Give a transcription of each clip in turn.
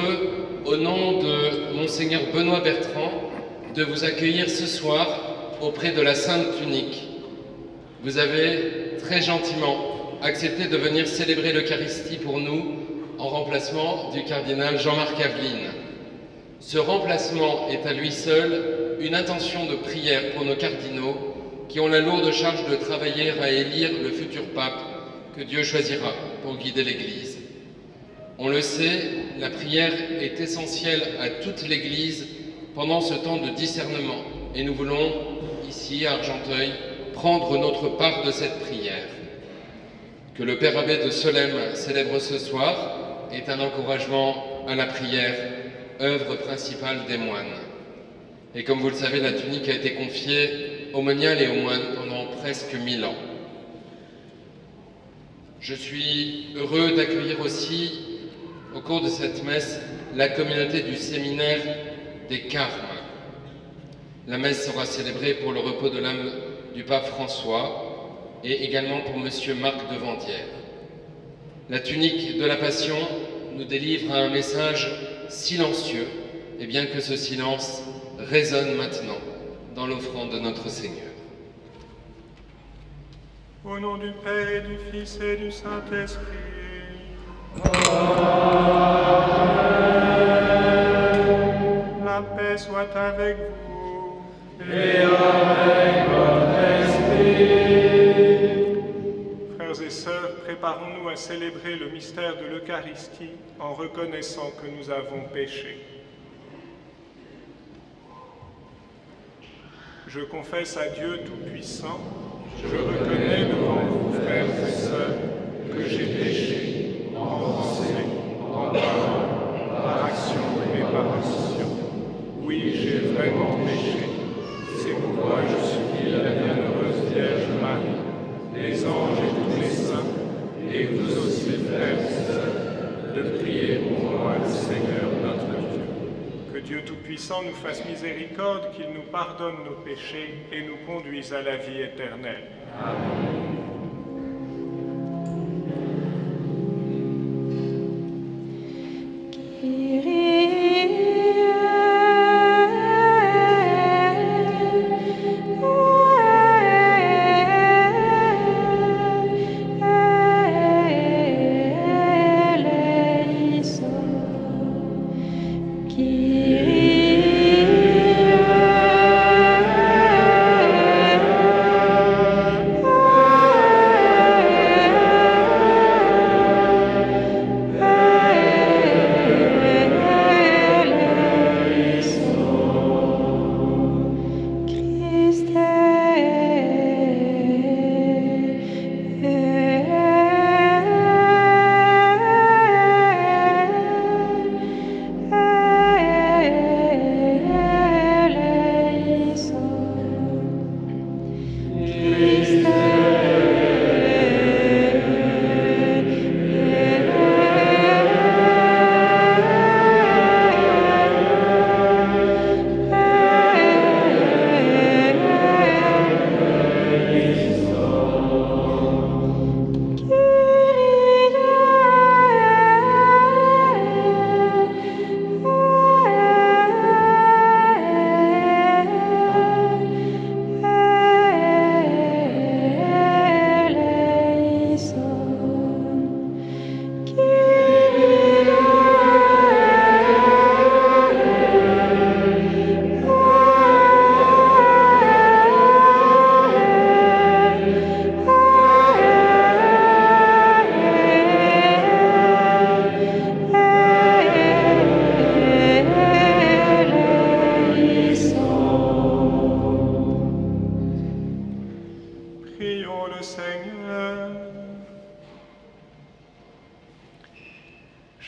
heureux, au nom de Monseigneur Benoît Bertrand, de vous accueillir ce soir auprès de la Sainte Tunique. Vous avez très gentiment accepté de venir célébrer l'Eucharistie pour nous en remplacement du cardinal Jean-Marc Aveline. Ce remplacement est à lui seul une intention de prière pour nos cardinaux qui ont la lourde charge de travailler à élire le futur pape que Dieu choisira pour guider l'Église. On le sait, la prière est essentielle à toute l'Église pendant ce temps de discernement et nous voulons, ici à Argenteuil, prendre notre part de cette prière. Que le Père abbé de Solesmes célèbre ce soir est un encouragement à la prière, œuvre principale des moines. Et comme vous le savez, la tunique a été confiée aux moniales et aux moines pendant presque 1000 ans. Je suis heureux d'accueillir aussi, au cours de cette messe, la communauté du séminaire des Carmes. La messe sera célébrée pour le repos de l'âme du pape François et également pour Monsieur Marc de Vandières. La tunique de la Passion nous délivre un message silencieux, et bien que ce silence résonne maintenant dans l'offrande de notre Seigneur. Au nom du Père et du Fils et du Saint-Esprit. La paix soit avec vous. Et avec votre esprit. Frères et sœurs, préparons-nous à célébrer le mystère de l'Eucharistie en reconnaissant que nous avons péché. Je confesse à Dieu Tout-Puissant, je reconnais devant vous, frères et sœurs, que j'ai péché en pensée, en parole, par action et par omission. Oui, j'ai vraiment péché. C'est pourquoi je supplie la bienheureuse Vierge Marie, les anges et tous les saints, et vous aussi, frères et sœurs, de prier pour moi, le Seigneur notre Dieu. Que Dieu Tout-Puissant nous fasse miséricorde, qu'il nous pardonne nos péchés et nous conduise à la vie éternelle. Amen.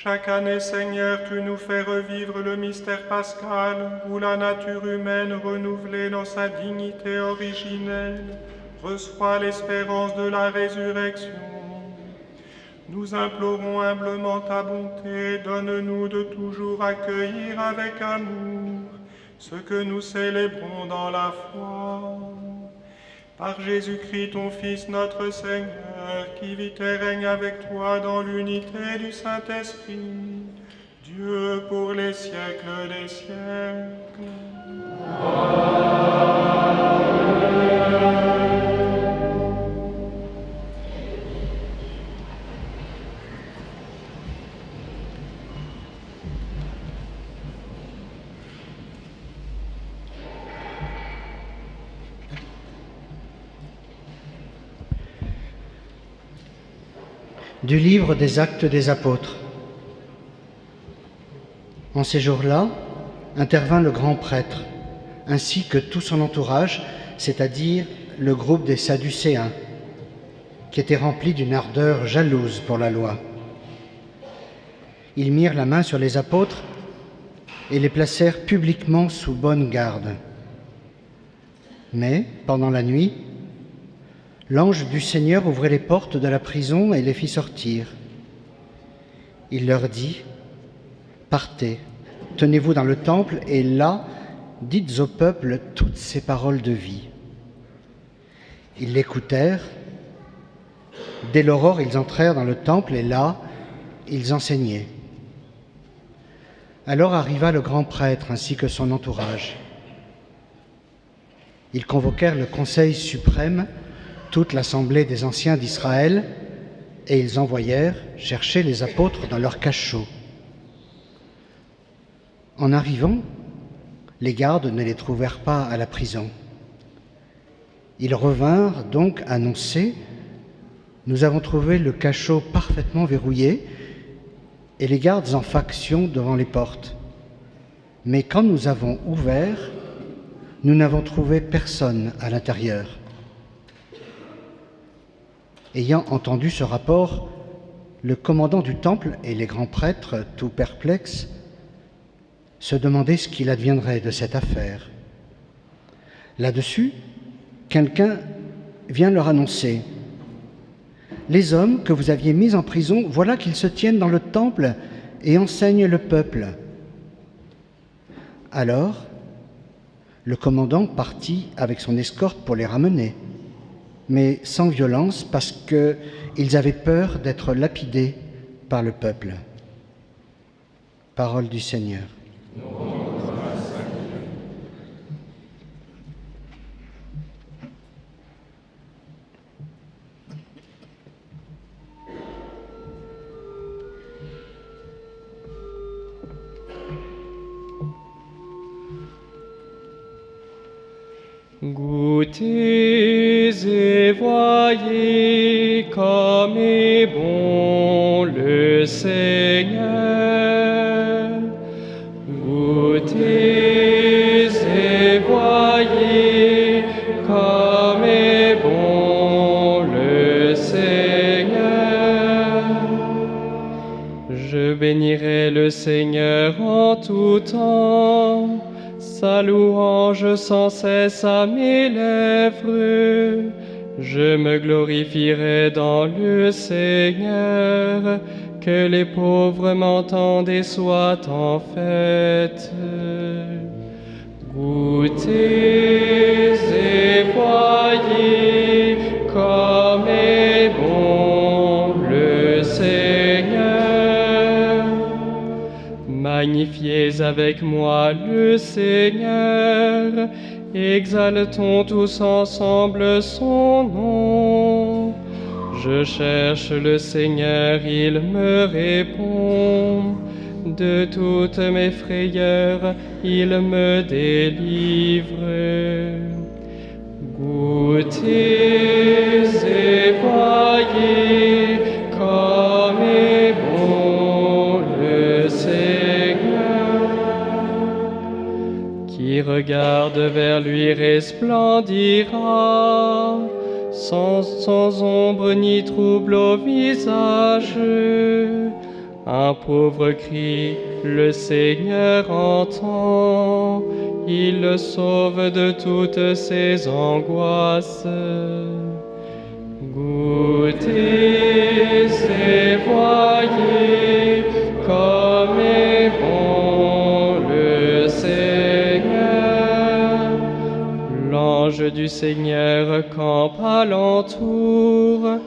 Chaque année, Seigneur, tu nous fais revivre le mystère pascal, où la nature humaine, renouvelée dans sa dignité originelle, reçoit l'espérance de la résurrection. Nous implorons humblement ta bonté, donne-nous de toujours accueillir avec amour ce que nous célébrons dans la foi. Par Jésus-Christ, ton Fils, notre Seigneur, qui vit et règne avec toi dans l'unité du Saint-Esprit, Dieu Dieu pour les siècles des siècles. Du livre des Actes des Apôtres. En ces jours-là, intervint le grand prêtre, ainsi que tout son entourage, c'est-à-dire le groupe des Sadducéens, qui était rempli d'une ardeur jalouse pour la loi. Ils mirent la main sur les apôtres et les placèrent publiquement sous bonne garde. Mais, pendant la nuit, l'ange du Seigneur ouvrit les portes de la prison et les fit sortir. Il leur dit : « Partez, tenez-vous dans le temple, et là, dites au peuple toutes ces paroles de vie. » Ils l'écoutèrent. Dès l'aurore, ils entrèrent dans le temple, et là, ils enseignaient. Alors arriva le grand prêtre ainsi que son entourage. Ils convoquèrent le Conseil suprême, toute l'assemblée des anciens d'Israël, et ils envoyèrent chercher les apôtres dans leur cachot. En arrivant, les gardes ne les trouvèrent pas à la prison. Ils revinrent donc annoncer : « Nous avons trouvé le cachot parfaitement verrouillé et les gardes en faction devant les portes. Mais quand nous avons ouvert, nous n'avons trouvé personne à l'intérieur. » Ayant entendu ce rapport, le commandant du temple et les grands prêtres, tout perplexes, se demandaient ce qu'il adviendrait de cette affaire. Là-dessus, quelqu'un vient leur annoncer : « Les hommes que vous aviez mis en prison, voilà qu'ils se tiennent dans le temple et enseignent le peuple. » Alors, le commandant partit avec son escorte pour les ramener, mais sans violence, parce qu'ils avaient peur d'être lapidés par le peuple. Parole du Seigneur. Goûtez et voyez comme est bon le Seigneur. Goûtez et voyez comme est bon le Seigneur. Je bénirai le Seigneur en tout temps. Sa louange sans cesse à mes lèvres. Je me glorifierai dans le Seigneur, que les pauvres m'entendent et soient en fête. Goûtez et voyez comme est bon le Seigneur. Magnifiez avec moi le Seigneur, exaltons tous ensemble son nom. Je cherche le Seigneur, il me répond. De toutes mes frayeurs, il me délivre. Goûtez et voyez comme est bon le Seigneur. Qui regarde vers lui resplendira, sans ombre ni trouble au visage. Un pauvre cri, le Seigneur entend, il le sauve de toutes ses angoisses. Goûtez et voyez comme est bon le Seigneur. L'ange du Seigneur campe alentour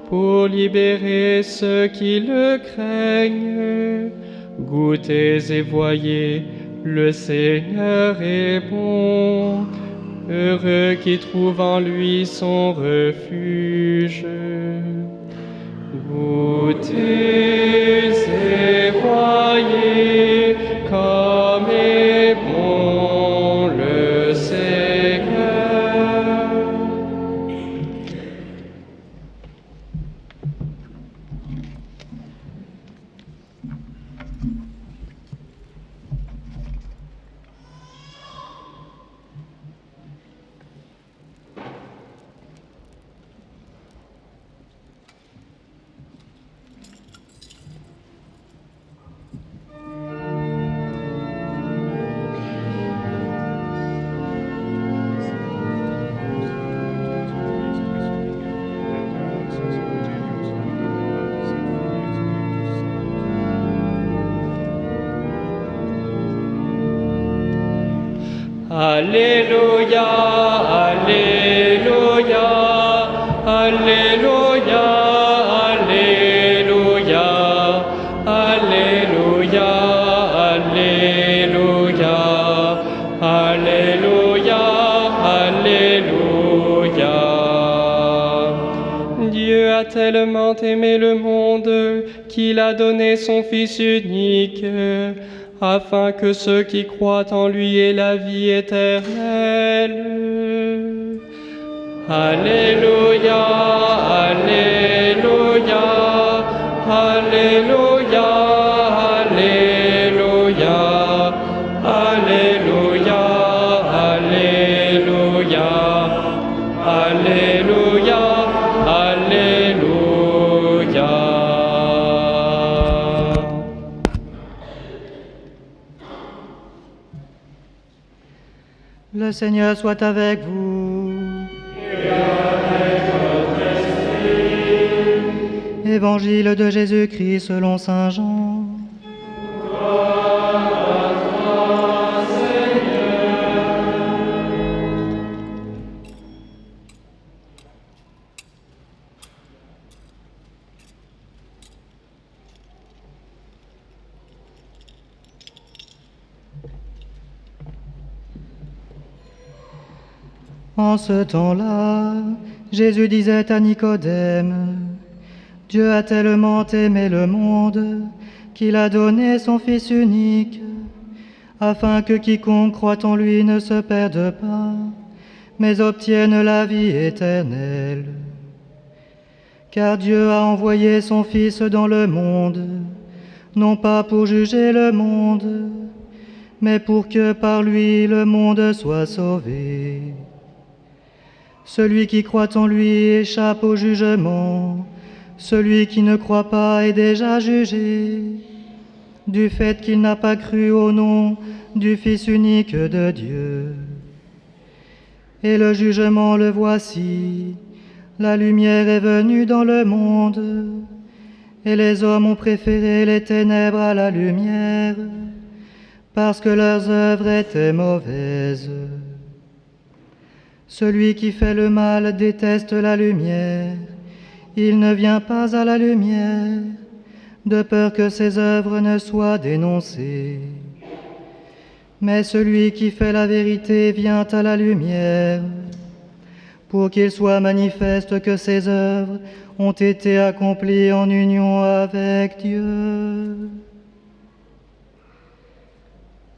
pour libérer ceux qui le craignent. Goûtez et voyez, le Seigneur est bon. Heureux qui trouve en lui son refuge. Goûtez et voyez comme est bon le Seigneur. Alléluia, Alléluia, Alléluia, Alléluia, Alléluia, Alléluia, Alléluia, Alléluia. Dieu a tellement aimé le monde qu'il a donné son Fils unique, afin que ceux qui croient en lui aient la vie éternelle. Alléluia, Alléluia, Alléluia, Alléluia, Alléluia, Alléluia, Alléluia, Alléluia. Le Seigneur soit avec vous. Et avec votre esprit. Évangile de Jésus-Christ selon saint Jean. Gloire à toi, Seigneur. En ce temps-là, Jésus disait à Nicodème, « Dieu a tellement aimé le monde qu'il a donné son Fils unique, afin que quiconque croit en lui ne se perde pas, mais obtienne la vie éternelle. Car Dieu a envoyé son Fils dans le monde, non pas pour juger le monde, mais pour que par lui le monde soit sauvé. Celui qui croit en lui échappe au jugement, celui qui ne croit pas est déjà jugé, du fait qu'il n'a pas cru au nom du Fils unique de Dieu. Et le jugement le voici, la lumière est venue dans le monde, et les hommes ont préféré les ténèbres à la lumière, parce que leurs œuvres étaient mauvaises. Celui qui fait le mal déteste la lumière, il ne vient pas à la lumière, de peur que ses œuvres ne soient dénoncées. Mais celui qui fait la vérité vient à la lumière, pour qu'il soit manifeste que ses œuvres ont été accomplies en union avec Dieu.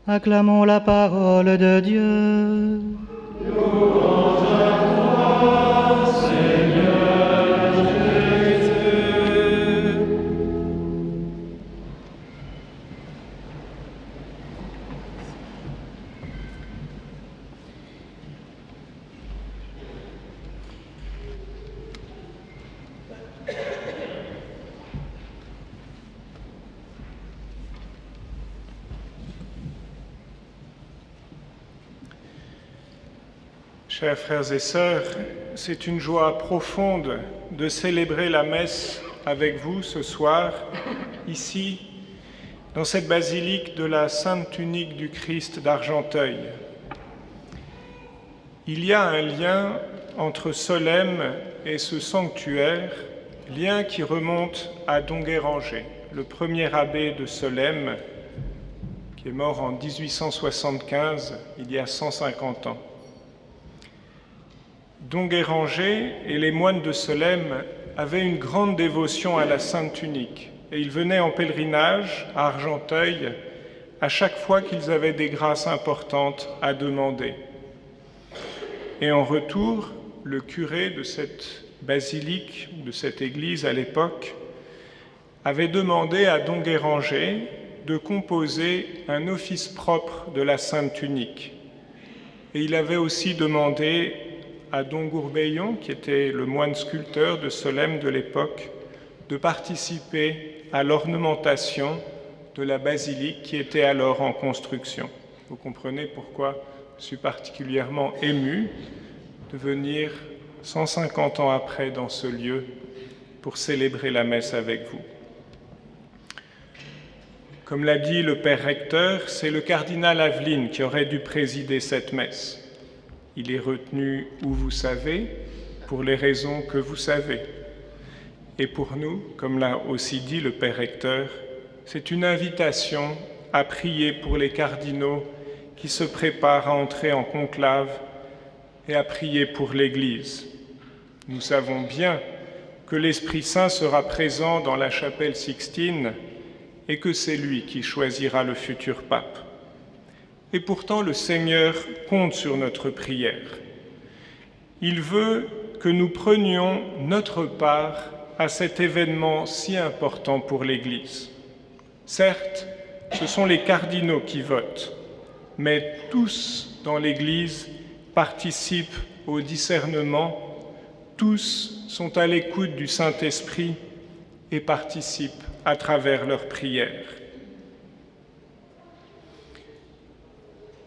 Acclamons la parole de Dieu. Louange à toi, Seigneur Jésus. Chers frères et sœurs, c'est une joie profonde de célébrer la messe avec vous ce soir, ici, dans cette basilique de la Sainte Tunique du Christ d'Argenteuil. Il y a un lien entre Solesmes et ce sanctuaire, lien qui remonte à Don Guéranger, le premier abbé de Solesmes, qui est mort en 1875, il y a 150 ans. Don Guéranger et les moines de Solesmes avaient une grande dévotion à la Sainte Tunique et ils venaient en pèlerinage à Argenteuil à chaque fois qu'ils avaient des grâces importantes à demander. Et en retour, le curé de cette basilique, de cette église à l'époque, avait demandé à Don Guéranger de composer un office propre de la Sainte Tunique. Et il avait aussi demandé à Don Gourbillon, qui était le moine sculpteur de Solesmes de l'époque, de participer à l'ornementation de la basilique qui était alors en construction. Vous comprenez pourquoi je suis particulièrement ému de venir 150 ans après dans ce lieu pour célébrer la messe avec vous. Comme l'a dit le père recteur, c'est le cardinal Aveline qui aurait dû présider cette messe. Il est retenu où vous savez, pour les raisons que vous savez. Et pour nous, comme l'a aussi dit le père recteur, c'est une invitation à prier pour les cardinaux qui se préparent à entrer en conclave et à prier pour l'Église. Nous savons bien que l'Esprit Saint sera présent dans la chapelle Sixtine et que c'est lui qui choisira le futur pape. Et pourtant, le Seigneur compte sur notre prière. Il veut que nous prenions notre part à cet événement si important pour l'Église. Certes, ce sont les cardinaux qui votent, mais tous dans l'Église participent au discernement, tous sont à l'écoute du Saint-Esprit et participent à travers leurs prières.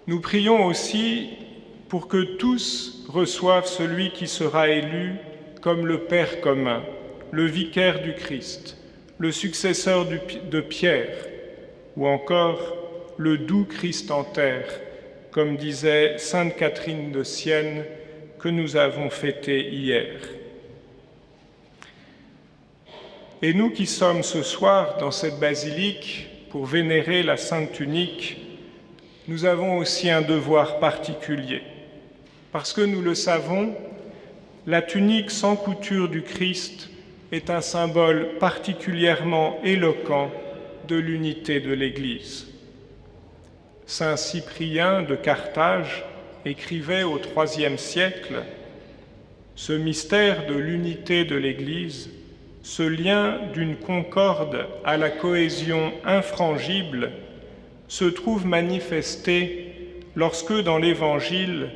Nous prions aussi pour que tous reçoivent celui qui sera élu comme le Père commun, le vicaire du Christ, le successeur de Pierre, ou encore le doux Christ en terre, comme disait sainte Catherine de Sienne, que nous avons fêté hier. Et nous qui sommes ce soir dans cette basilique pour vénérer la Sainte Tunique, nous avons aussi un devoir particulier, parce que nous le savons, la tunique sans couture du Christ est un symbole particulièrement éloquent de l'unité de l'Église. Saint Cyprien de Carthage écrivait au IIIe siècle « Ce mystère de l'unité de l'Église, ce lien d'une concorde à la cohésion infrangible, se trouve manifesté lorsque dans l'Évangile,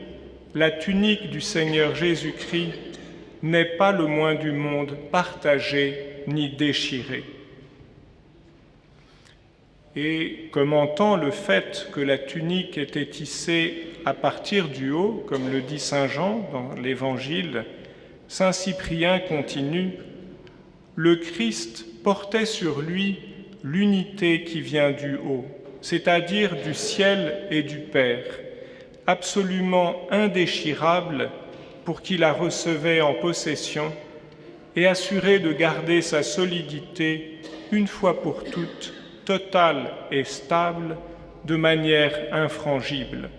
la tunique du Seigneur Jésus-Christ n'est pas le moins du monde partagée ni déchirée. » Et commentant le fait que la tunique était tissée à partir du haut, comme le dit saint Jean dans l'Évangile, saint Cyprien continue « Le Christ portait sur lui l'unité qui vient du haut, c'est-à-dire du ciel et du Père, absolument indéchirable pour qui la recevait en possession et assuré de garder sa solidité une fois pour toutes, totale et stable, de manière infrangible.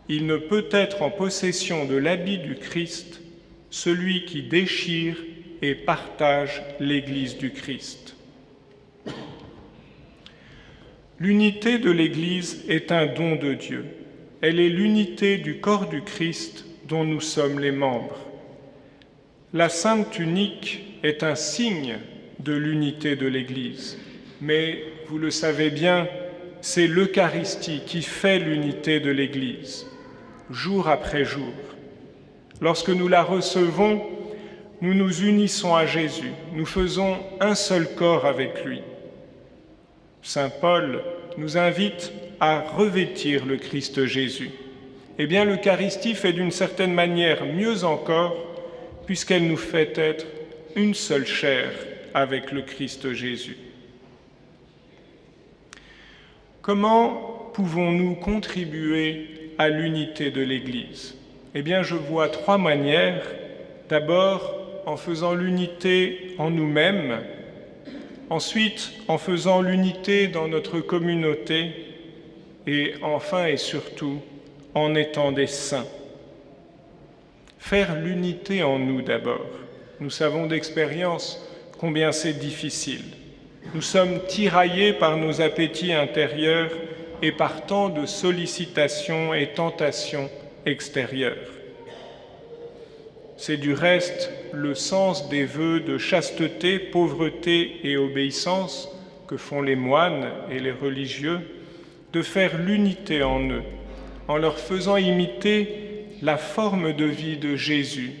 Il ne peut être en possession de l'habit du Christ celui qui déchire et partage l'Église du Christ. L'unité de l'Église est un don de Dieu. Elle est l'unité du corps du Christ dont nous sommes les membres. La Sainte Tunique est un signe de l'unité de l'Église, mais vous le savez bien, c'est l'Eucharistie qui fait l'unité de l'Église, jour après jour. Lorsque nous la recevons, nous nous unissons à Jésus, nous faisons un seul corps avec lui. Saint Paul nous invite à revêtir le Christ Jésus. Eh bien, l'Eucharistie fait d'une certaine manière mieux encore, puisqu'elle nous fait être une seule chair avec le Christ Jésus. Comment pouvons-nous contribuer à l'unité de l'Église? Eh bien, je vois trois manières. D'abord, en faisant l'unité en nous-mêmes, Ensuite, en faisant l'unité dans notre communauté, et enfin et surtout, en étant des saints. Faire l'unité en nous d'abord. Nous savons d'expérience combien c'est difficile. Nous sommes tiraillés par nos appétits intérieurs et par tant de sollicitations et tentations extérieures. C'est du reste le sens des vœux de chasteté, pauvreté et obéissance que font les moines et les religieux, de faire l'unité en eux, en leur faisant imiter la forme de vie de Jésus,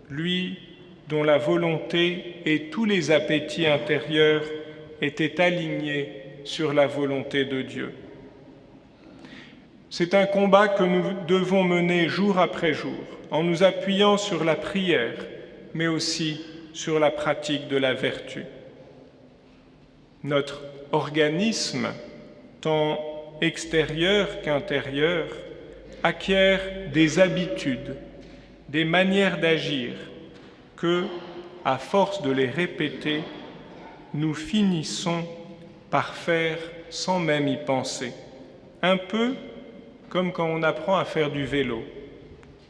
lui dont la volonté et tous les appétits intérieurs étaient alignés sur la volonté de Dieu. C'est un combat que nous devons mener jour après jour, en nous appuyant sur la prière, mais aussi sur la pratique de la vertu. Notre organisme, tant extérieur qu'intérieur, acquiert des habitudes, des manières d'agir que, à force de les répéter, nous finissons par faire sans même y penser. Un peu comme quand on apprend à faire du vélo.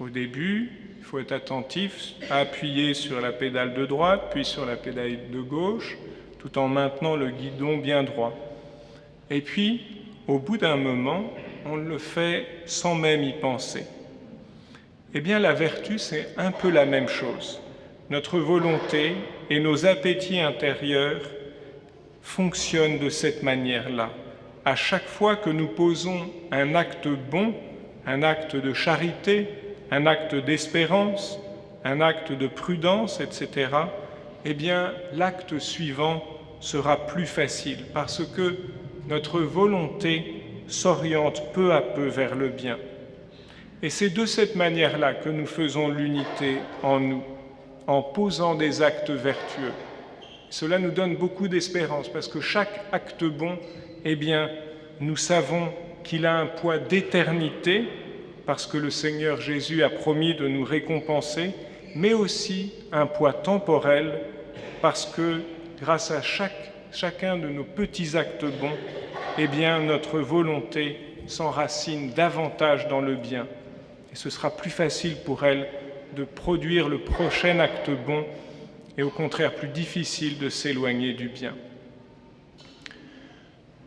Au début, il faut être attentif à appuyer sur la pédale de droite, puis sur la pédale de gauche, tout en maintenant le guidon bien droit. Et puis, au bout d'un moment, on le fait sans même y penser. Eh bien, la vertu, c'est un peu la même chose. Notre volonté et nos appétits intérieurs fonctionnent de cette manière-là. À chaque fois que nous posons un acte bon, un acte de charité, un acte d'espérance, un acte de prudence, etc., eh bien, l'acte suivant sera plus facile parce que notre volonté s'oriente peu à peu vers le bien. Et c'est de cette manière-là que nous faisons l'unité en nous, en posant des actes vertueux. Cela nous donne beaucoup d'espérance parce que chaque acte bon, eh bien, nous savons qu'il a un poids d'éternité parce que le Seigneur Jésus a promis de nous récompenser, mais aussi un poids temporel parce que grâce à chacun de nos petits actes bons, eh bien, notre volonté s'enracine davantage dans le bien. Et ce sera plus facile pour elle de produire le prochain acte bon et au contraire plus difficile de s'éloigner du bien.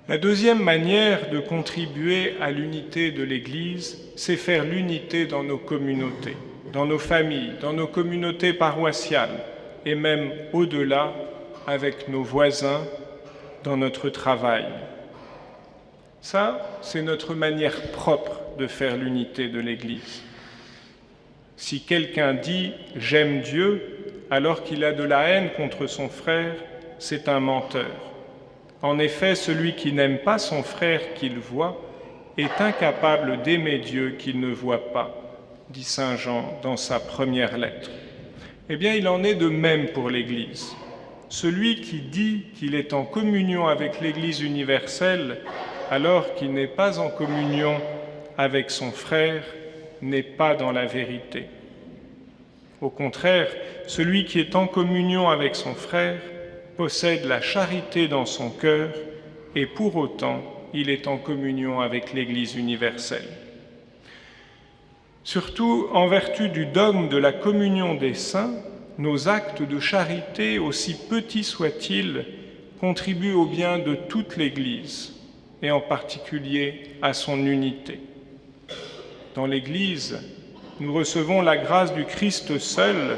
La deuxième manière de contribuer à l'unité de l'Église, c'est faire l'unité dans nos communautés, dans nos familles, dans nos communautés paroissiales et même au-delà avec nos voisins, dans notre travail. Ça, c'est notre manière propre de faire l'unité de l'Église. Si quelqu'un dit « j'aime Dieu » alors qu'il a de la haine contre son frère, c'est un menteur. En effet, celui qui n'aime pas son frère qu'il voit est incapable d'aimer Dieu qu'il ne voit pas, dit saint Jean dans sa première lettre. Eh bien, il en est de même pour l'Église. Celui qui dit qu'il est en communion avec l'Église universelle alors qu'il n'est pas en communion avec son frère n'est pas dans la vérité. Au contraire, celui qui est en communion avec son frère possède la charité dans son cœur et pour autant, il est en communion avec l'Église universelle. Surtout, en vertu du dogme de la communion des saints, nos actes de charité, aussi petits soient-ils, contribuent au bien de toute l'Église et en particulier à son unité. Dans l'Église, nous recevons la grâce du Christ seul,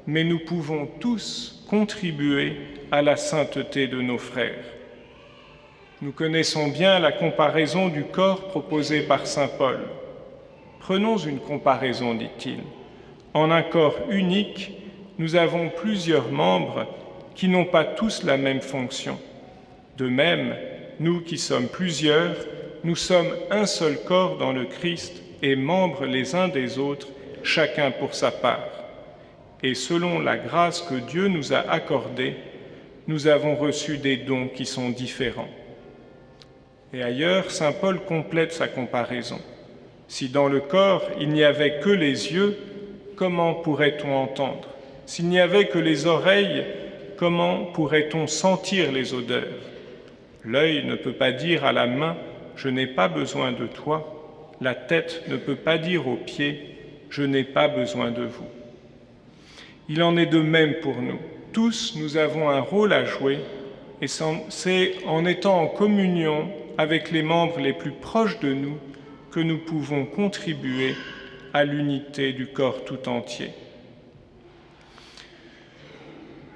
mais nous pouvons tous contribuer à la sainteté de nos frères. Nous connaissons bien la comparaison du corps proposée par saint Paul. Prenons une comparaison, dit-il. En un corps unique, nous avons plusieurs membres qui n'ont pas tous la même fonction. De même, nous qui sommes plusieurs, nous sommes un seul corps dans le Christ et membres les uns des autres, chacun pour sa part. Et selon la grâce que Dieu nous a accordée, nous avons reçu des dons qui sont différents. Et ailleurs, saint Paul complète sa comparaison. Si dans le corps il n'y avait que les yeux, comment pourrait-on entendre? S'il n'y avait que les oreilles, comment pourrait-on sentir les odeurs? L'œil ne peut pas dire à la main « je n'ai pas besoin de toi », la tête ne peut pas dire aux pieds « je n'ai pas besoin de vous ». Il en est de même pour nous. Tous, nous avons un rôle à jouer, et c'est en étant en communion avec les membres les plus proches de nous que nous pouvons contribuer à l'unité du corps tout entier.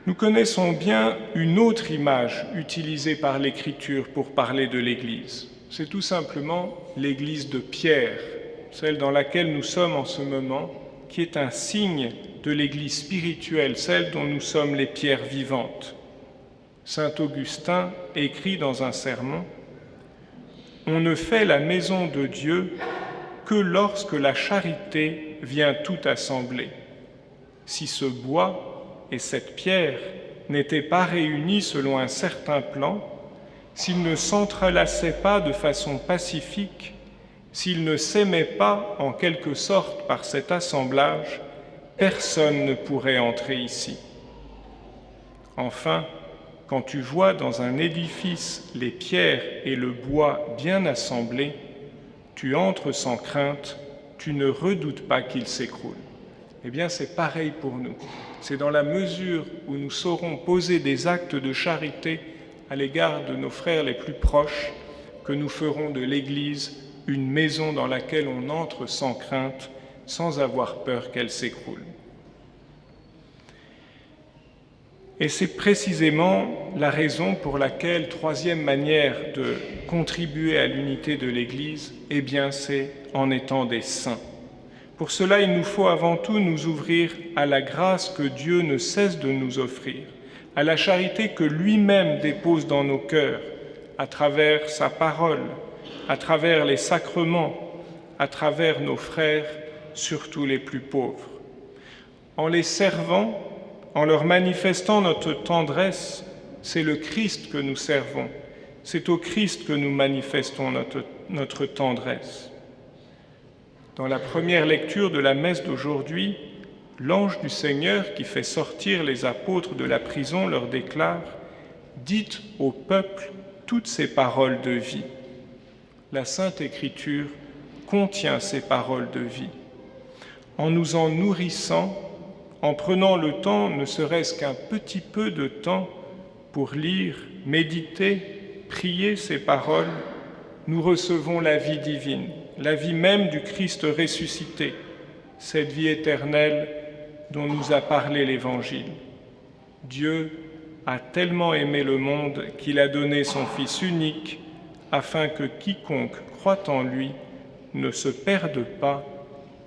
Nous connaissons bien une autre image utilisée par l'Écriture pour parler de l'Église. C'est tout simplement l'Église de Pierre, celle dans laquelle nous sommes en ce moment, qui est un signe de l'Église spirituelle, celle dont nous sommes les pierres vivantes. Saint Augustin écrit dans un sermon « On ne fait la maison de Dieu que lorsque la charité vient tout assembler. Si ce bois et cette pierre n'étaient pas réunis selon un certain plan, s'ils ne s'entrelaçaient pas de façon pacifique, s'ils ne s'aimaient pas en quelque sorte par cet assemblage, personne ne pourrait entrer ici. Enfin, quand tu vois dans un édifice les pierres et le bois bien assemblés, tu entres sans crainte, tu ne redoutes pas qu'il s'écroule. » Eh bien, c'est pareil pour nous. C'est dans la mesure où nous saurons poser des actes de charité à l'égard de nos frères les plus proches que nous ferons de l'Église une maison dans laquelle on entre sans crainte, sans avoir peur qu'elle s'écroule. Et c'est précisément la raison pour laquelle, troisième manière de contribuer à l'unité de l'Église, eh bien, c'est en étant des saints. Pour cela, il nous faut avant tout nous ouvrir à la grâce que Dieu ne cesse de nous offrir, à la charité que lui-même dépose dans nos cœurs, à travers sa parole, à travers les sacrements, à travers nos frères, surtout les plus pauvres. En les servant, en leur manifestant notre tendresse, c'est le Christ que nous servons, c'est au Christ que nous manifestons notre tendresse. Dans la première lecture de la messe d'aujourd'hui, l'ange du Seigneur qui fait sortir les apôtres de la prison leur déclare « Dites au peuple toutes ces paroles de vie ». La Sainte Écriture contient ces paroles de vie. En nous en nourrissant, en prenant le temps, ne serait-ce qu'un petit peu de temps, pour lire, méditer, prier ces paroles, nous recevons la vie divine, la vie même du Christ ressuscité, cette vie éternelle dont nous a parlé l'Évangile. Dieu a tellement aimé le monde qu'il a donné son Fils unique, afin que quiconque croit en lui ne se perde pas,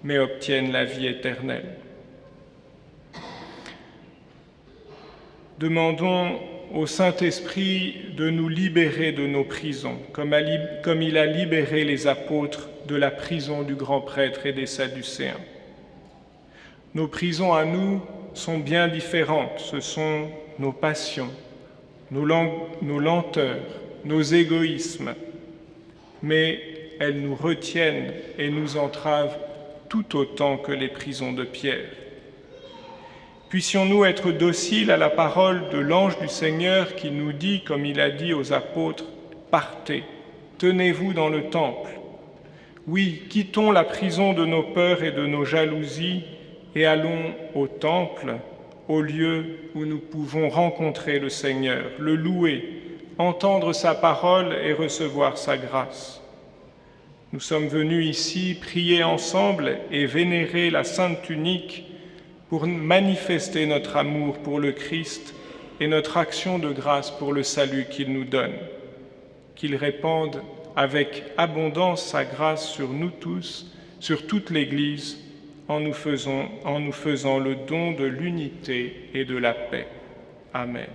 mais obtienne la vie éternelle. Demandons au Saint-Esprit de nous libérer de nos prisons, comme il a libéré les apôtres de la prison du grand prêtre et des Sadducéens. Nos prisons à nous sont bien différentes. Ce sont nos passions, nos lenteurs, nos égoïsmes, mais elles nous retiennent et nous entravent tout autant que les prisons de pierre. Puissions-nous être dociles à la parole de l'ange du Seigneur qui nous dit, comme il a dit aux apôtres, « Partez, tenez-vous dans le temple. » Oui, quittons la prison de nos peurs et de nos jalousies et allons au temple, au lieu où nous pouvons rencontrer le Seigneur, le louer, entendre sa parole et recevoir sa grâce. Nous sommes venus ici prier ensemble et vénérer la Sainte Tunique pour manifester notre amour pour le Christ et notre action de grâce pour le salut qu'il nous donne. Qu'il répande avec abondance sa grâce sur nous tous, sur toute l'Église, en nous faisant le don de l'unité et de la paix. Amen.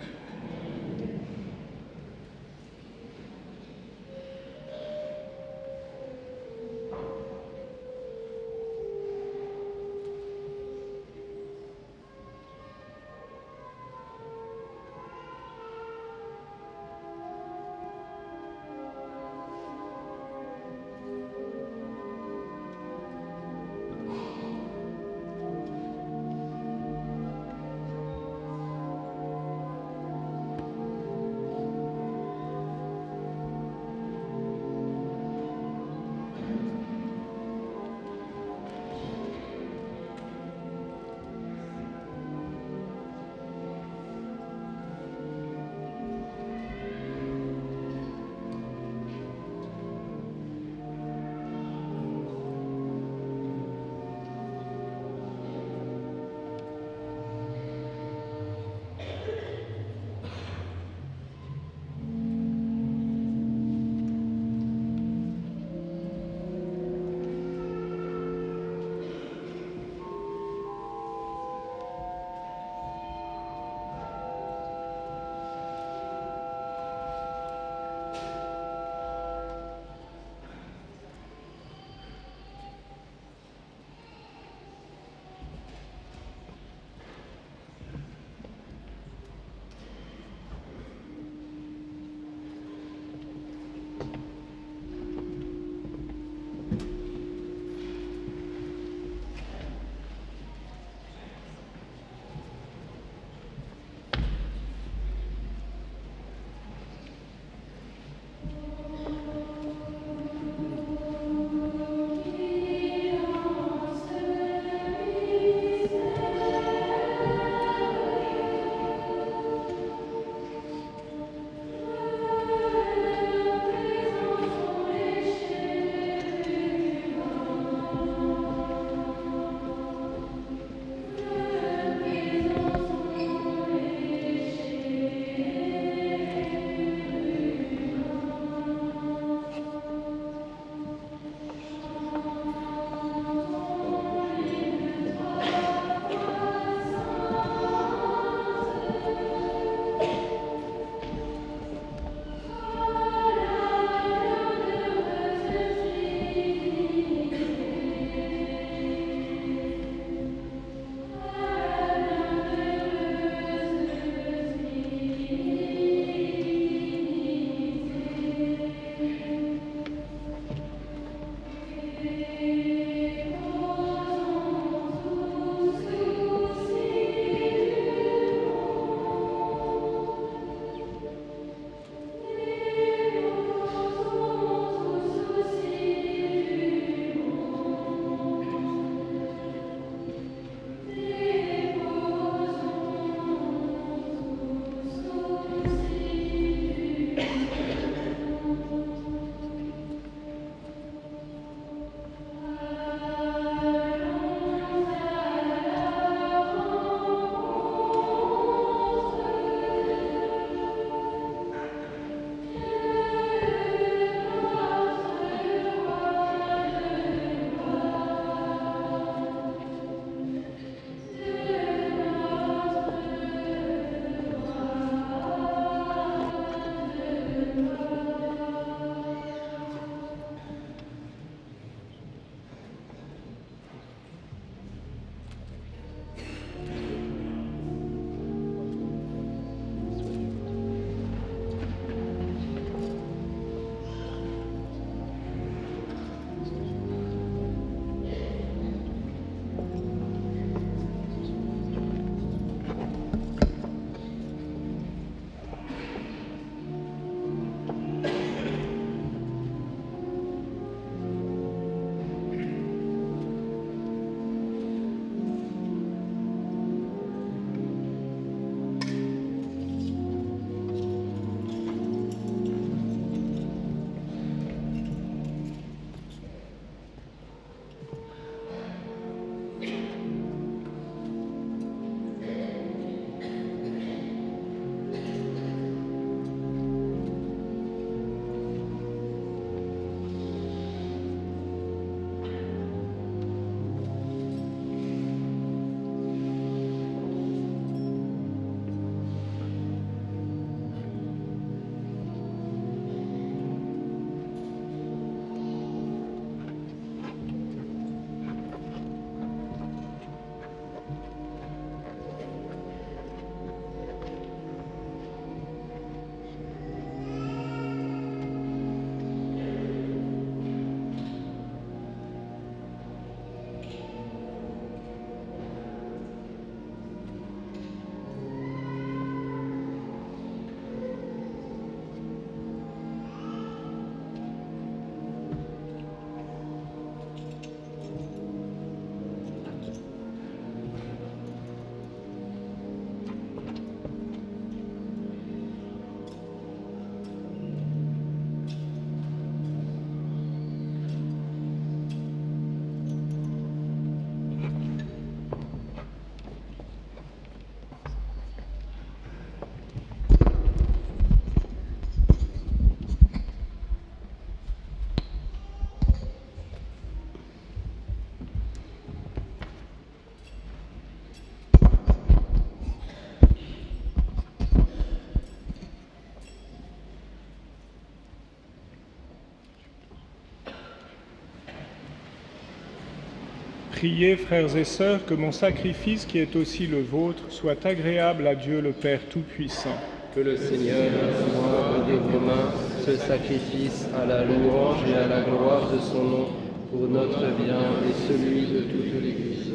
Priez, frères et sœurs, que mon sacrifice, qui est aussi le vôtre, soit agréable à Dieu le Père Tout-Puissant. Que le Seigneur reçoive de vos mains ce sacrifice à la louange et à la gloire de son nom, pour notre bien et celui de toute l'Église.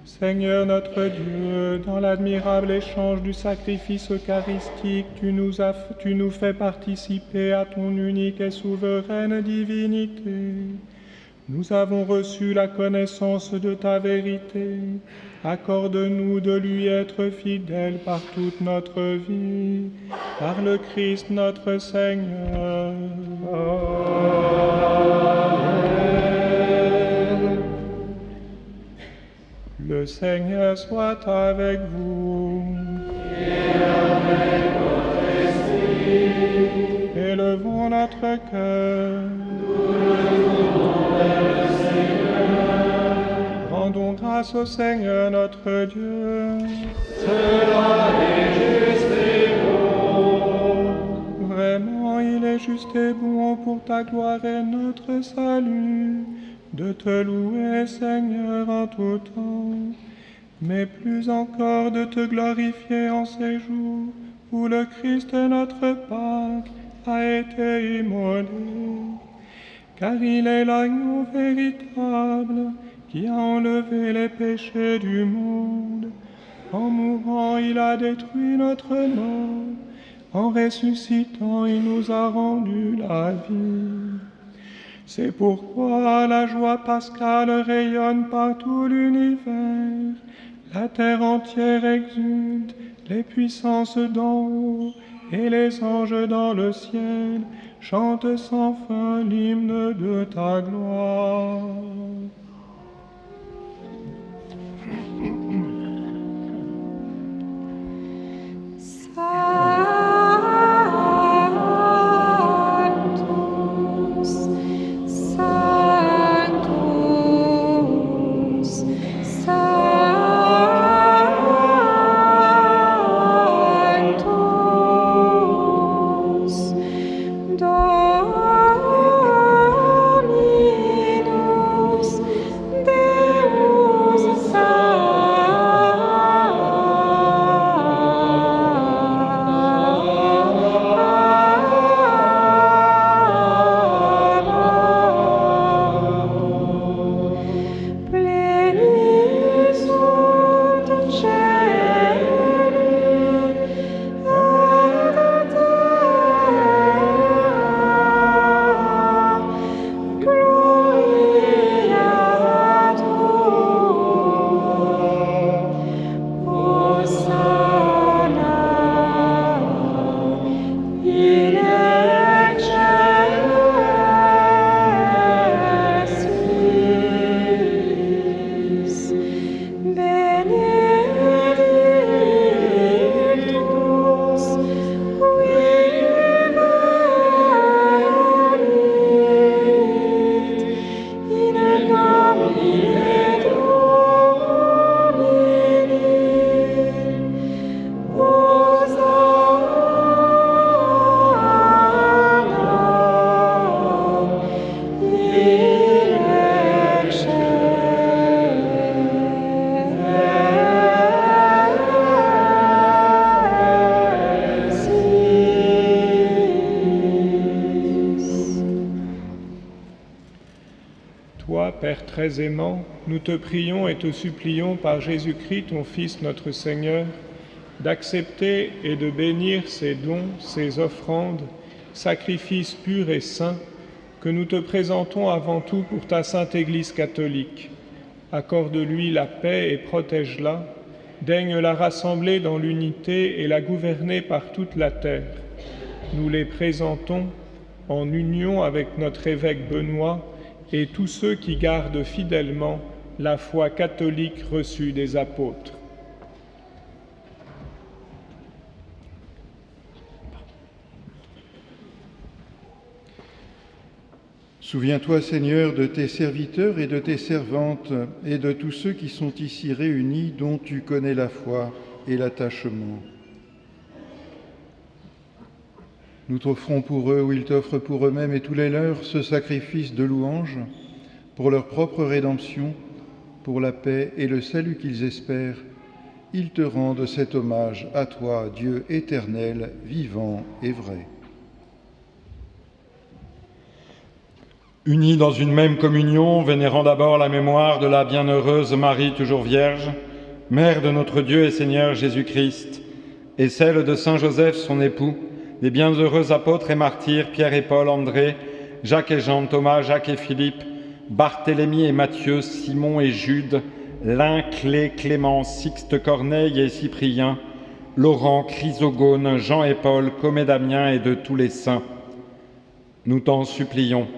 Seigneur notre Dieu, dans l'admirable échange du sacrifice eucharistique, tu nous fais participer à ton unique et souveraine divinité. Nous avons reçu la connaissance de ta vérité. Accorde-nous de lui être fidèles par toute notre vie, par le Christ notre Seigneur. Amen. Le Seigneur soit avec vous. Et avec votre esprit. Élevons notre cœur. Rendons grâce au Seigneur notre Dieu. Cela est juste et bon. Vraiment, il est juste et bon pour ta gloire et notre salut, de te louer, Seigneur, en tout temps, mais plus encore de te glorifier en ces jours où le Christ, notre Pâque, a été immolé. Car il est l'agneau véritable qui a enlevé les péchés du monde. En mourant, il a détruit notre mort. En ressuscitant, il nous a rendu la vie. C'est pourquoi la joie pascale rayonne par tout l'univers. La terre entière exulte, les puissances d'en haut et les anges dans le ciel chantent sans fin l'hymne de ta gloire. Toi, Père très aimant, nous te prions et te supplions par Jésus-Christ, ton Fils, notre Seigneur, d'accepter et de bénir ces dons, ces offrandes, sacrifices purs et saints, que nous te présentons avant tout pour ta Sainte Église catholique. Accorde-lui la paix et protège-la, daigne la rassembler dans l'unité et la gouverner par toute la terre. Nous les présentons en union avec notre évêque Benoît et tous ceux qui gardent fidèlement la foi catholique reçue des apôtres. Souviens-toi, Seigneur, de tes serviteurs et de tes servantes et de tous ceux qui sont ici réunis, dont tu connais la foi et l'attachement. Nous t'offrons pour eux, ou ils t'offrent pour eux-mêmes et tous les leurs, ce sacrifice de louange, pour leur propre rédemption, pour la paix et le salut qu'ils espèrent, ils te rendent cet hommage à toi, Dieu éternel, vivant et vrai. Unis dans une même communion, vénérant d'abord la mémoire de la bienheureuse Marie toujours vierge, Mère de notre Dieu et Seigneur Jésus-Christ, et celle de Saint Joseph son époux, des bienheureux apôtres et martyrs Pierre et Paul, André, Jacques et Jean, Thomas, Jacques et Philippe, Barthélemy et Matthieu, Simon et Jude, Lin, Clé, Clément, Sixte, Corneille et Cyprien, Laurent, Chrysogone, Jean et Paul, Comé, Damien et de tous les saints. Nous t'en supplions,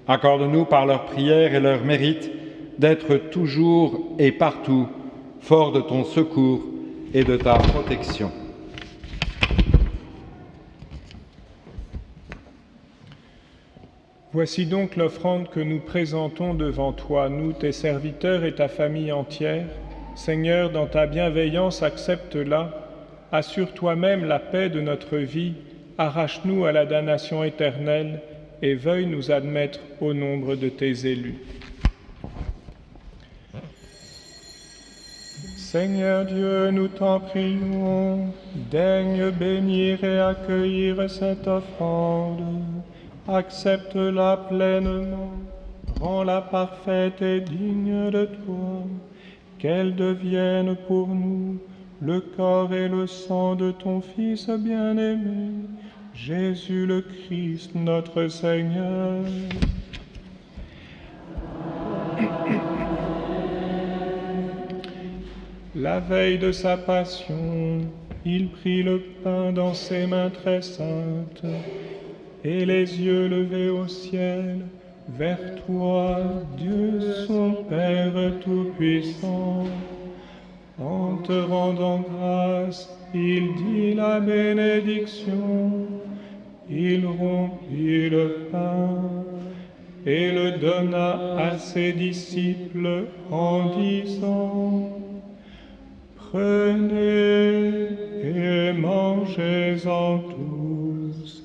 accorde-nous par leurs prières et leurs mérites d'être toujours et partout forts de ton secours et de ta protection. Voici donc l'offrande que nous présentons devant toi, nous, tes serviteurs et ta famille entière. Seigneur, dans ta bienveillance, accepte-la. Assure toi-même la paix de notre vie. Arrache-nous à la damnation éternelle et veuille nous admettre au nombre de tes élus. Seigneur Dieu, nous t'en prions, daigne bénir et accueillir cette offrande. Accepte-la pleinement, rends-la parfaite et digne de toi, qu'elle devienne pour nous le corps et le sang de ton Fils bien-aimé, Jésus le Christ, notre Seigneur. La veille de sa passion, il prit le pain dans ses mains très saintes, et les yeux levés au ciel, vers toi, Dieu son Père Tout-Puissant. En te rendant grâce, il dit la bénédiction, il rompit le pain et le donna à ses disciples en disant: Prenez et mangez-en tous.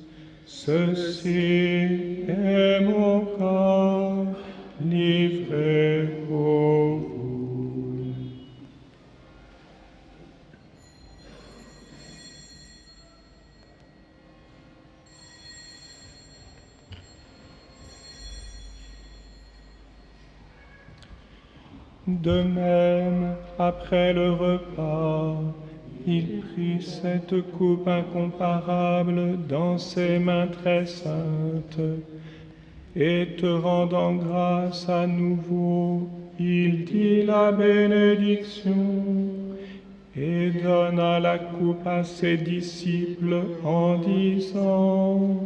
Ceci est mon corps livré pour vous. De même, après le repas, il prit cette coupe incomparable dans ses mains très saintes, et te rendant grâce à nouveau, il dit la bénédiction, et donna la coupe à ses disciples en disant: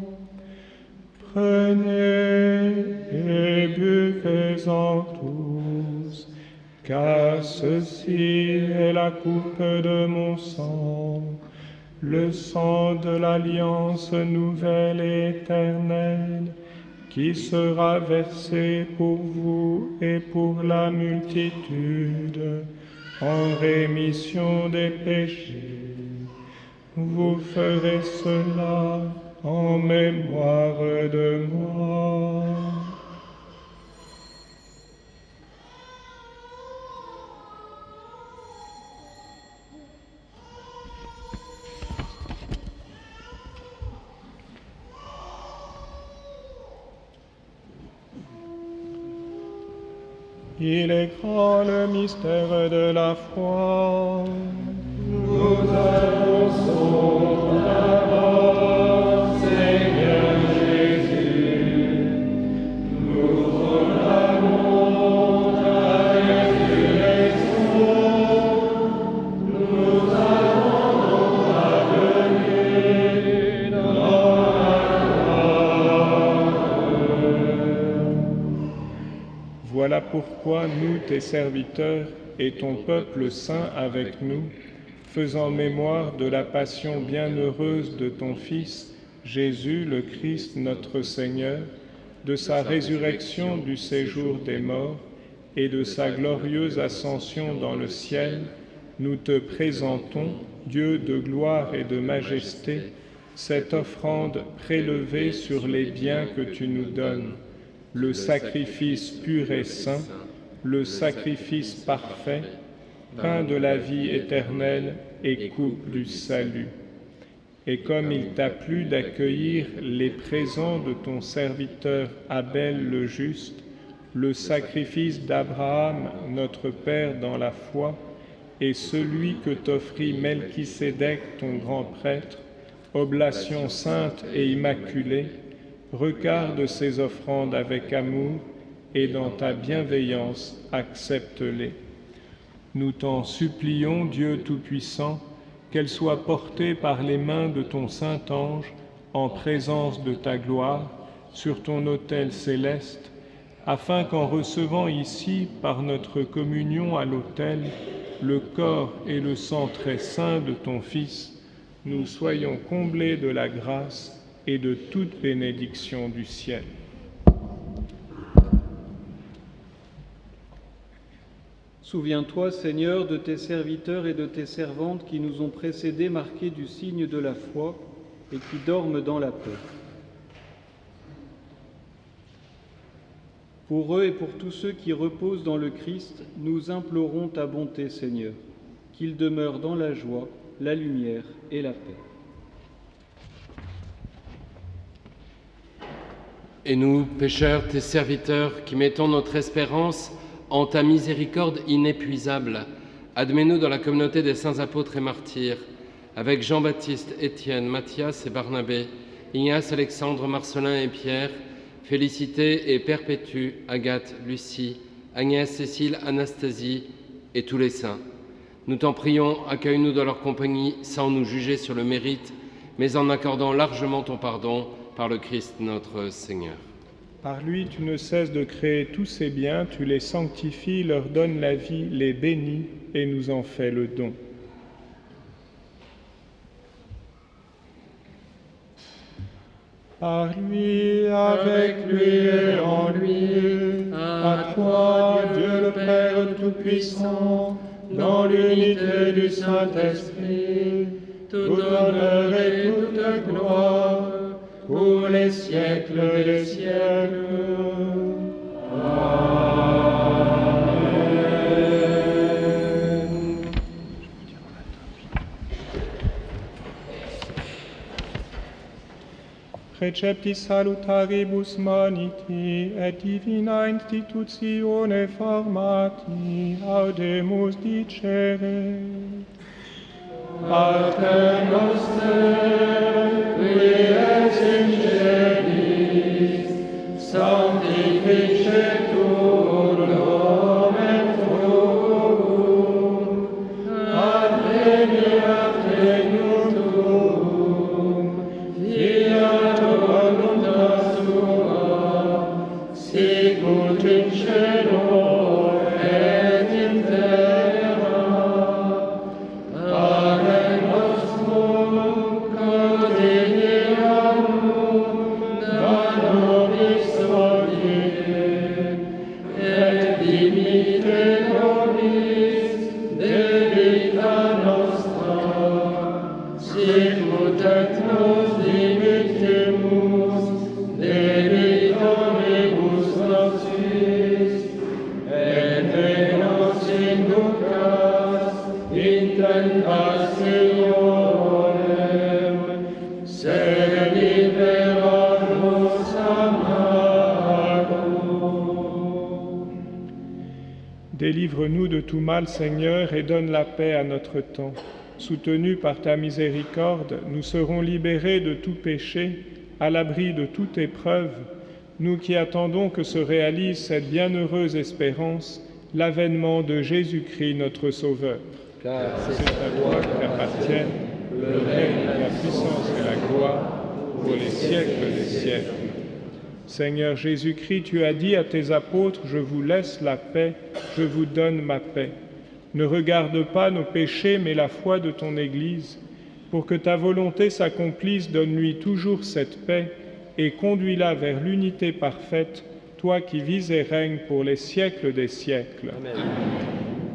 Prenez et buvez-en tous, car ceci est la coupe de mon sang, le sang de l'alliance nouvelle et éternelle, qui sera versé pour vous et pour la multitude, en rémission des péchés. Vous ferez cela en mémoire de moi. Il est grand le mystère de la foi. Nous annonçons ta mort, Seigneur Jésus. Nous proclamons ta résurrection. Nous attendons ta venue dans la gloire. Voilà pourquoi nous, tes serviteurs, et ton peuple saint avec nous, faisant mémoire de la passion bienheureuse de ton Fils, Jésus le Christ notre Seigneur, de sa résurrection du séjour des morts et de sa glorieuse ascension dans le ciel, nous te présentons, Dieu de gloire et de majesté, cette offrande prélevée sur les biens que tu nous donnes. le sacrifice pur et saint, le sacrifice parfait, pain de la vie éternelle et coupe du salut. Et comme il t'a plu d'accueillir les présents de ton serviteur Abel le juste, le sacrifice d'Abraham, notre Père dans la foi, et celui que t'offrit Melchisédek, ton grand prêtre, oblation sainte et immaculée, regarde ces offrandes avec amour et dans ta bienveillance accepte-les. Nous t'en supplions, Dieu Tout-Puissant, qu'elles soient portées par les mains de ton Saint-Ange en présence de ta gloire sur ton autel céleste, afin qu'en recevant ici, par notre communion à l'autel, le corps et le sang très saint de ton Fils, nous soyons comblés de la grâce et de toute bénédiction du ciel. Souviens-toi, Seigneur, de tes serviteurs et de tes servantes qui nous ont précédés marqués du signe de la foi et qui dorment dans la paix. Pour eux et pour tous ceux qui reposent dans le Christ, nous implorons ta bonté, Seigneur, qu'ils demeurent dans la joie, la lumière et la paix. Et nous, pécheurs, tes serviteurs, qui mettons notre espérance en ta miséricorde inépuisable, admets-nous dans la communauté des saints apôtres et martyrs, avec Jean-Baptiste, Étienne, Matthias et Barnabé, Ignace, Alexandre, Marcelin et Pierre, Félicité et Perpétue, Agathe, Lucie, Agnès, Cécile, Anastasie et tous les saints. Nous t'en prions, accueille-nous dans leur compagnie sans nous juger sur le mérite, mais en accordant largement ton pardon par le Christ notre Seigneur. Par lui, tu ne cesses de créer tous ces biens, tu les sanctifies, leur donnes la vie, les bénis et nous en fais le don. Par lui, avec lui et en lui, à toi, Dieu le Père Tout-Puissant, dans l'unité du Saint-Esprit, tout honneur et toute gloire, pour les siècles des siècles. Amen. Precepti salutaribus maniti et divina institutione formati audemus dicere. Pater noster, qui es in celis, sanctificetur nomen tuum, adveniat regnum tuum, fiat voluntas tua, sicut in cielo et in terra. Pane nostrum quotidianum da nobis hodie, et dimitte nobis debita nostra, sicut et nos dimittimus debitoribus nostris, et ne nos inducas in tentationem, sed libera nos a malo. Délivre-nous de tout mal, Seigneur, et donne la paix à notre temps. Soutenus par ta miséricorde, nous serons libérés de tout péché, à l'abri de toute épreuve, nous qui attendons que se réalise cette bienheureuse espérance, l'avènement de Jésus-Christ notre Sauveur. Car C'est à toi qu'appartiennent le règne, la puissance et la gloire pour les siècles des siècles. Seigneur Jésus-Christ, tu as dit à tes apôtres, « Je vous laisse la paix, je vous donne ma paix ». Ne regarde pas nos péchés, mais la foi de ton Église. Pour que ta volonté s'accomplisse, donne-lui toujours cette paix et conduis-la vers l'unité parfaite, toi qui vis et règnes pour les siècles des siècles. Amen.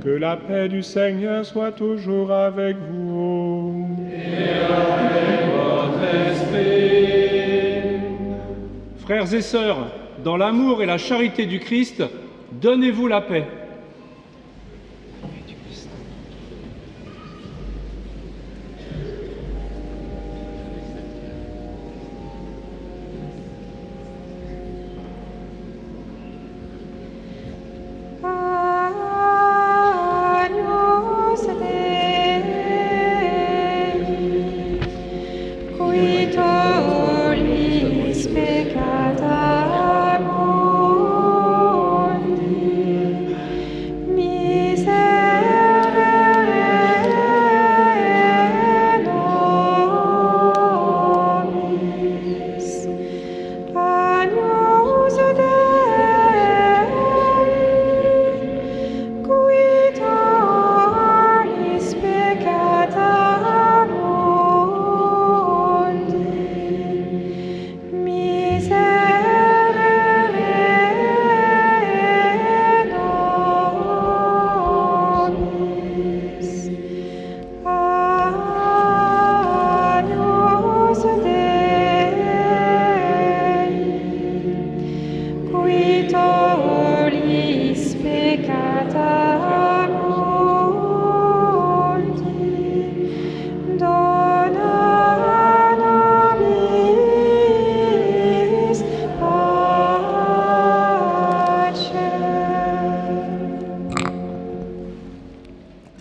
Que la paix du Seigneur soit toujours avec vous. Et avec votre esprit. Frères et sœurs, dans l'amour et la charité du Christ, donnez-vous la paix.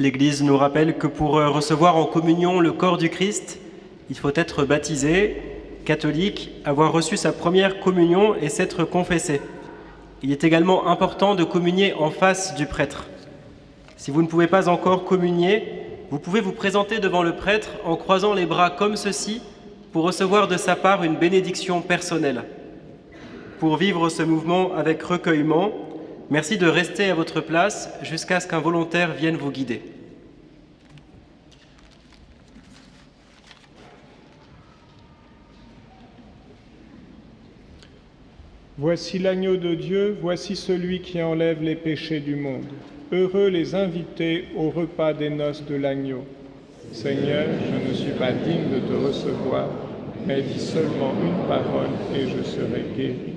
L'Église nous rappelle que pour recevoir en communion le corps du Christ, il faut être baptisé, catholique, avoir reçu sa première communion et s'être confessé. Il est également important de communier en face du prêtre. Si vous ne pouvez pas encore communier, vous pouvez vous présenter devant le prêtre en croisant les bras comme ceci pour recevoir de sa part une bénédiction personnelle. Pour vivre ce mouvement avec recueillement, merci de rester à votre place jusqu'à ce qu'un volontaire vienne vous guider. Voici l'agneau de Dieu, voici celui qui enlève les péchés du monde. Heureux les invités au repas des noces de l'agneau. Seigneur, je ne suis pas digne de te recevoir, mais dis seulement une parole et je serai guéri.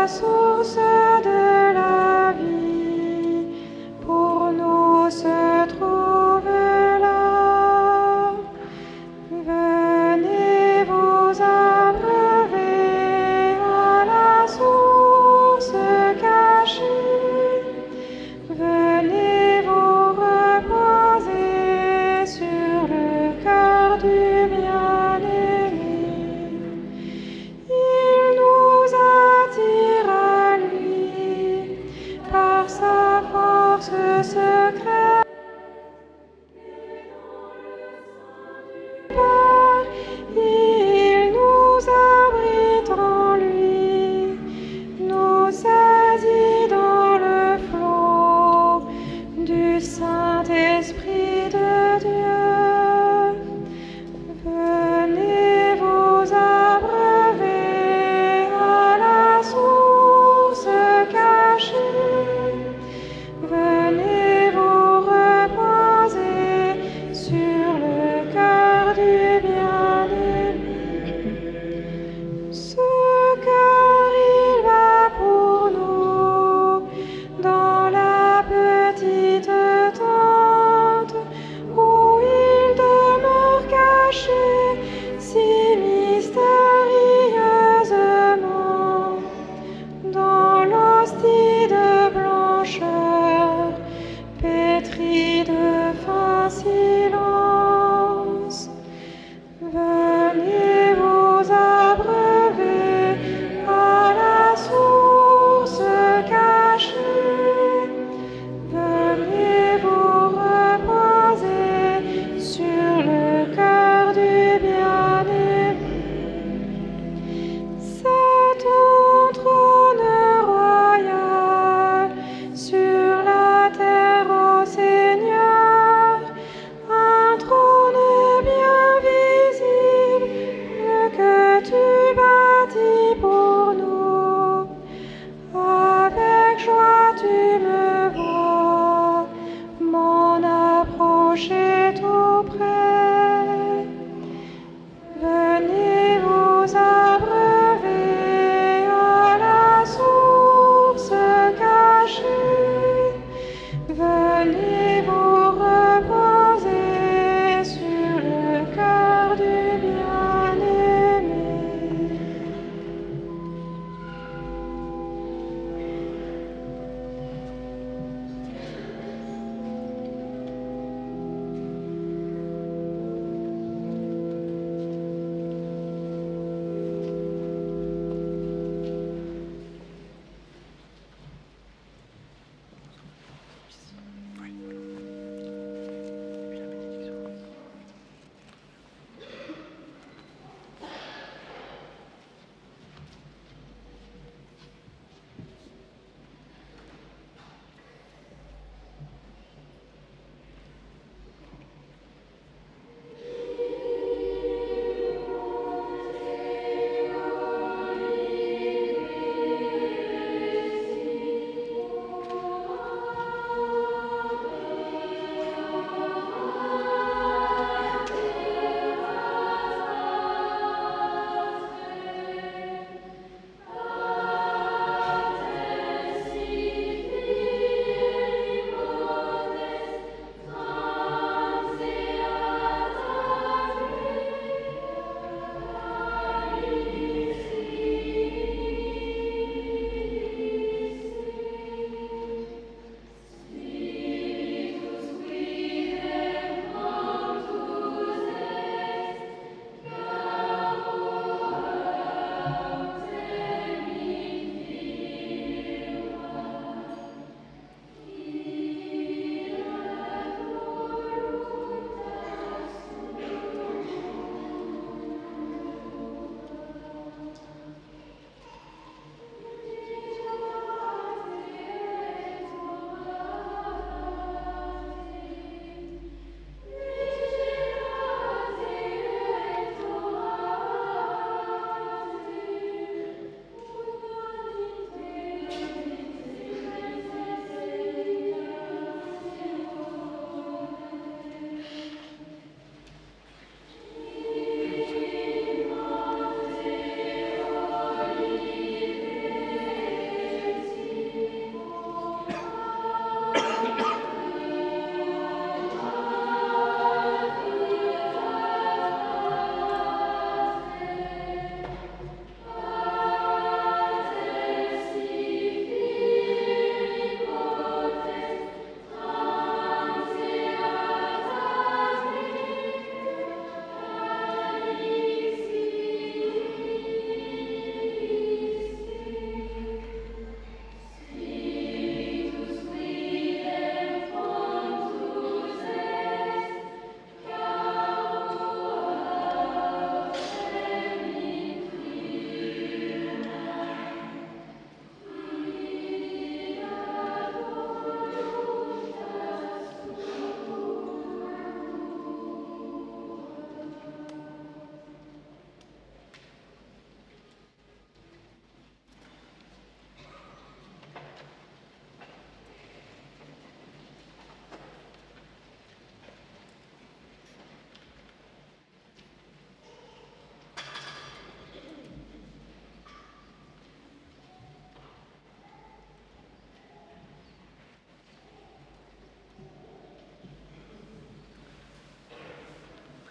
la source de la vie, pour nous se trouve là. Venez vous abreuver à la source cachée. Venez vous reposer sur le cœur du bien-aimé. Il nous attire à lui par sa force secrète. Il nous abrite en lui, nous saisit dans le flot du Saint-Esprit de Dieu. Venez vous abreuver à la source cachée. Venez vous reposer sur le cœur du bien-aimé. Ce cœur, il va pour nous dans la petite tente où il demeure caché si mystérieusement dans l'hostie de blancheur pétrie de fin silence. Venez vous abreuver à la source cachée. Venez vous reposer sur le cœur du bien-aimé. C'est ton trône royal.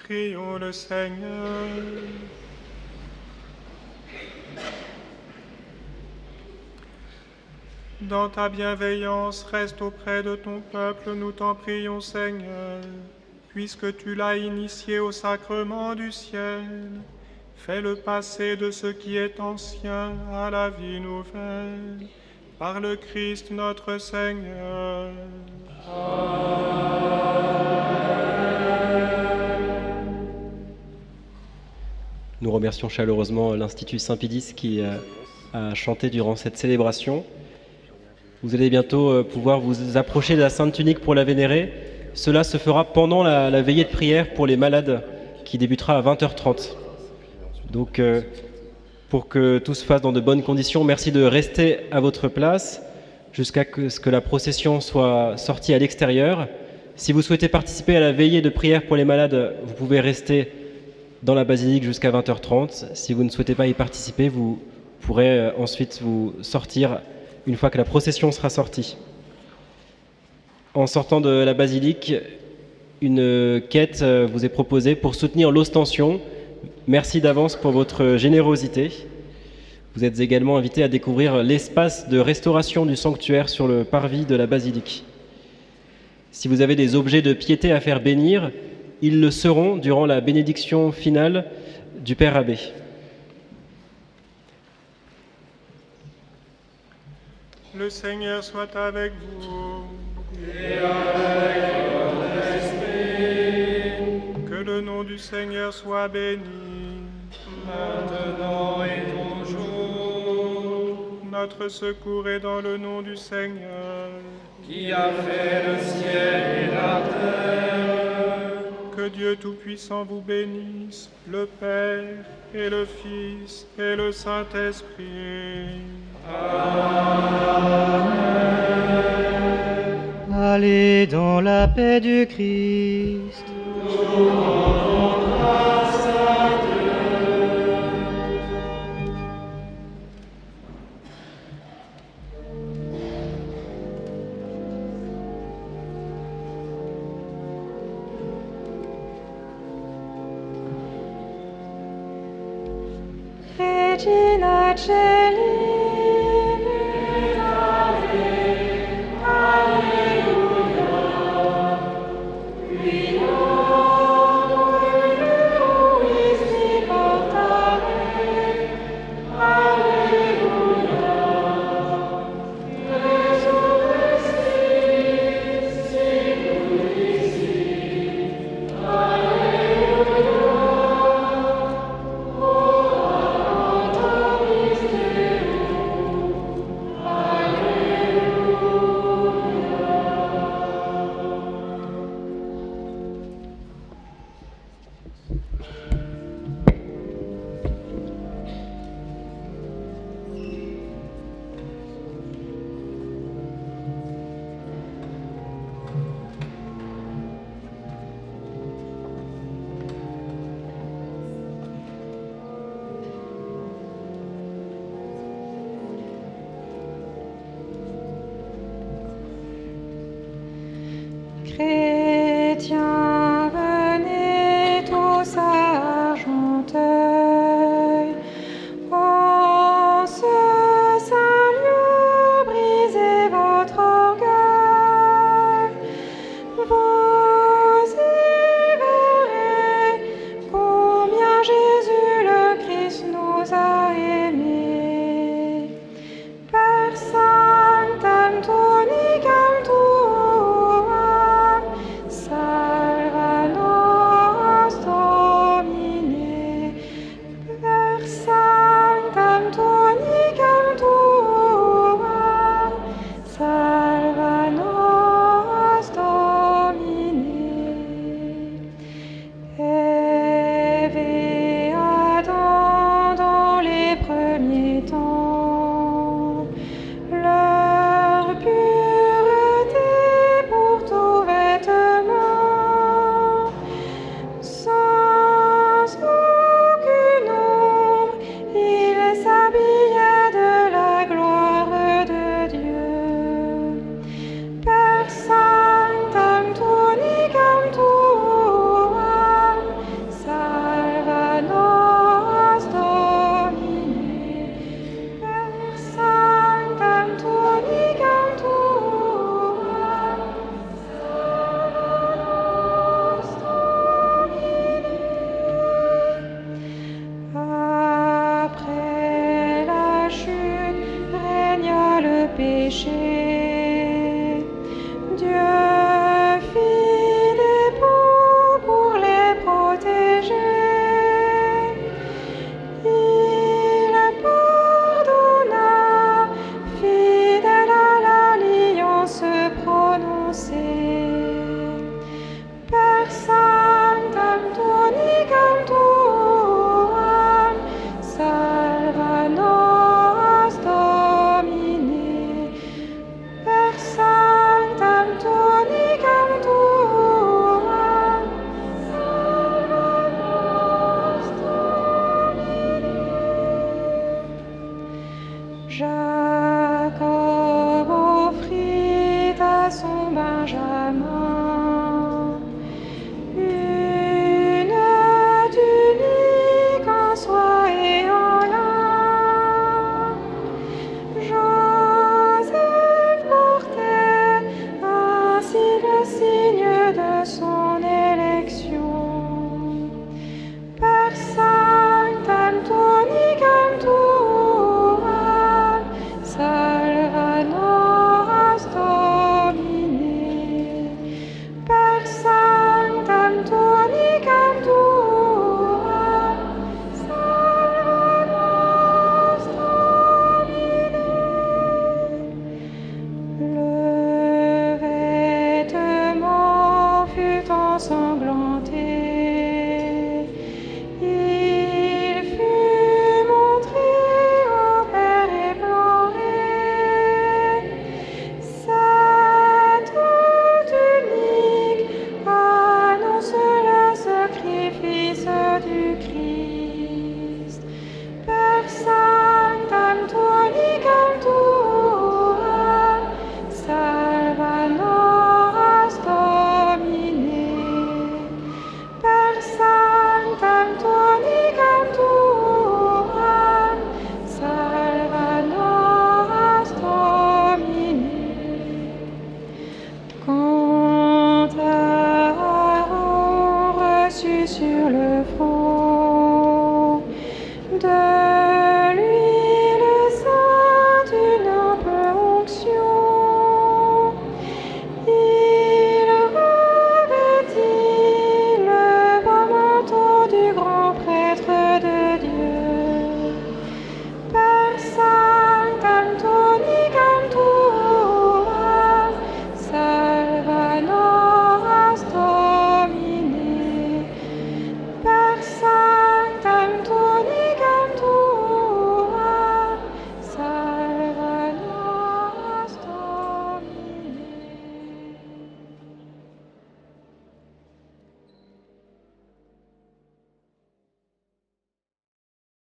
Prions le Seigneur. Dans ta bienveillance, reste auprès de ton peuple, nous t'en prions, Seigneur, puisque tu l'as initié au sacrement du ciel. Fais-le passer de ce qui est ancien à la vie nouvelle, par le Christ notre Seigneur. Nous remercions chaleureusement l'Institut Saint-Pédis qui a chanté durant cette célébration. Vous allez bientôt pouvoir vous approcher de la Sainte Tunique pour la vénérer. Cela se fera pendant la veillée de prière pour les malades qui débutera à 20h30. Donc, pour que tout se fasse dans de bonnes conditions, merci de rester à votre place jusqu'à ce que la procession soit sortie à l'extérieur. Si vous souhaitez participer à la veillée de prière pour les malades, vous pouvez rester dans la basilique jusqu'à 20h30. Si vous ne souhaitez pas y participer, vous pourrez ensuite vous sortir une fois que la procession sera sortie. En sortant de la basilique, une quête vous est proposée pour soutenir l'ostension. Merci d'avance pour votre générosité. Vous êtes également invité à découvrir l'espace de restauration du sanctuaire sur le parvis de la basilique. Si vous avez des objets de piété à faire bénir, ils le seront durant la bénédiction finale du Père Abbé. Le Seigneur soit avec vous. Et avec votre esprit. Que le nom du Seigneur soit béni. Maintenant et toujours. Notre secours est dans le nom du Seigneur. Qui a fait le ciel et la terre. Que Dieu Tout-Puissant vous bénisse, le Père et le Fils et le Saint-Esprit. Amen. Allez dans la paix du Christ. Nous rendons grâce à Dieu. Regina Celi. Alleluia. péché.